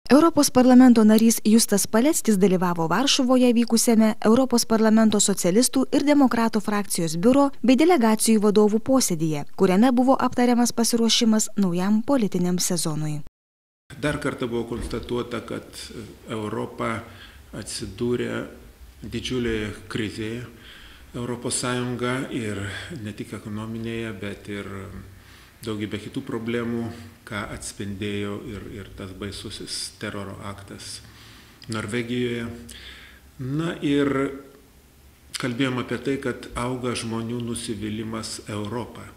Europos parlamento narys Justas Paleckis dalyvavo Varšuvoje vykusiame Europos parlamento socialistų ir demokratų frakcijos biuro bei delegacijų vadovų posėdyje, kuriame buvo aptariamas pasiruošimas naujam politiniam sezonui. Dar kartą buvo konstatuota, kad Europa atsidūrė didžiulėje krizėje. Europos Sąjunga ir ne tik ekonominėje, bet ir daugybė kitų problemų, ką atspindėjo ir tas baisusis teroro aktas Norvegijoje. Na ir kalbėjom apie tai, kad auga žmonių nusivylimas Europą.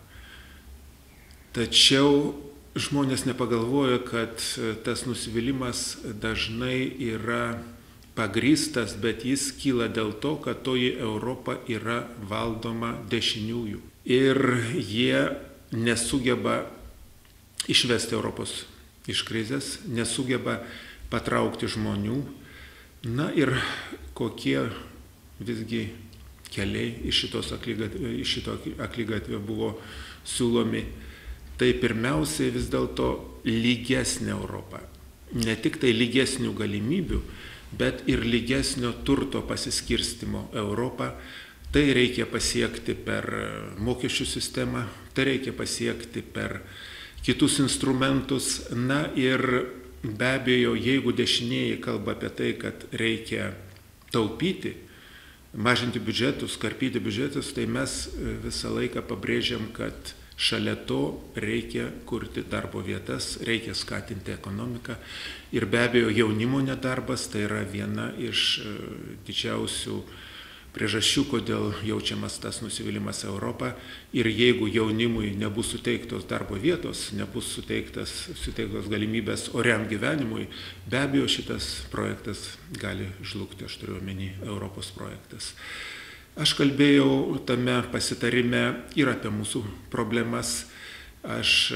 Tačiau žmonės nepagalvoja, kad tas nusivylimas dažnai yra pagrįstas, bet jis kyla dėl to, kad toji Europa yra valdoma dešiniųjų. Ir jie nesugeba išvesti Europos iš krizės, nesugeba patraukti žmonių. Na ir kokie visgi keliai iš šito akligatvio buvo siūlomi. Tai pirmiausiai vis dėlto lygesnė Europa. Ne tik tai lygesnių galimybių, bet ir lygesnio turto pasiskirstimo Europą. Tai reikia pasiekti per mokesčių sistemą, tai reikia pasiekti per kitus instrumentus. Na ir be abejo, jeigu dešinieji kalba apie tai, kad reikia taupyti, mažinti biudžetus, karpyti biudžetus, tai mes visą laiką pabrėžiam, kad šalia to reikia kurti darbo vietas, reikia skatinti ekonomiką. Ir be abejo, jaunimo nedarbas tai yra viena iš didžiausių priežasčių, kodėl jaučiamas tas nusivylimas Europą. Ir jeigu jaunimui nebus suteiktos darbo vietos, nebus suteiktos galimybės oriam gyvenimui, be abejo šitas projektas gali žlugti, aš turiu omeny Europos projektas. Aš kalbėjau tame pasitarime ir apie mūsų problemas. Aš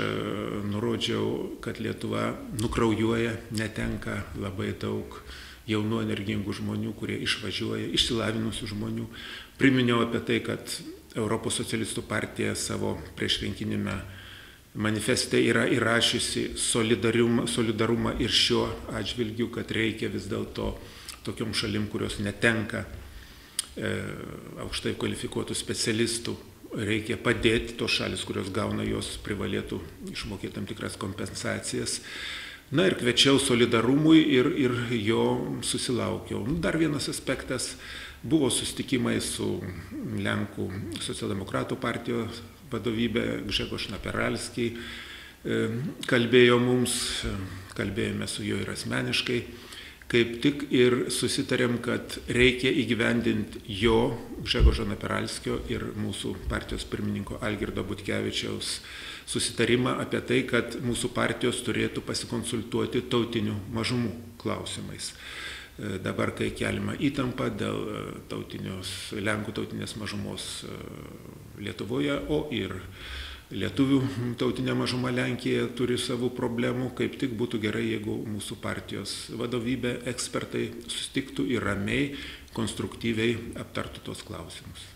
nurodžiau, kad Lietuva nukraujuoja, netenka labai daug jaunų energingų žmonių, kurie išvažiuoja, išsilavinusių žmonių. Priminiau apie tai, kad Europos socialistų partija savo priešrinkinime manifeste yra įrašiusi solidarumą ir šiuo atžvilgiu, kad reikia vis dėlto tokiom šalim, kurios netenka aukštai kvalifikuotų specialistų, reikia padėti tos šalis, kurios gauna, jos privalėtų išmokėti tam tikras kompensacijas. Na ir kviečiau solidarumui ir jo susilaukiau. Dar vienas aspektas buvo susitikimai su Lenkų socialdemokratų partijos vadovybė, Grzegorz Napieralski kalbėjo mums, kalbėjome su juo ir asmeniškai. Kaip tik ir susitarėm, kad reikia įgyvendinti jo, Grzegorzo Napieralskio ir mūsų partijos pirmininko Algirdo Butkevičiaus susitarimą apie tai, kad mūsų partijos turėtų pasikonsultuoti tautinių mažumų klausimais. Dabar, kai keliama įtampa dėl Lenkų tautinės mažumos Lietuvoje, o ir lietuvių tautinė mažuma Lenkija turi savų problemų, kaip tik būtų gerai, jeigu mūsų partijos vadovybė, ekspertai susitiktų ir ramiai, konstruktyviai aptartų tos klausimus.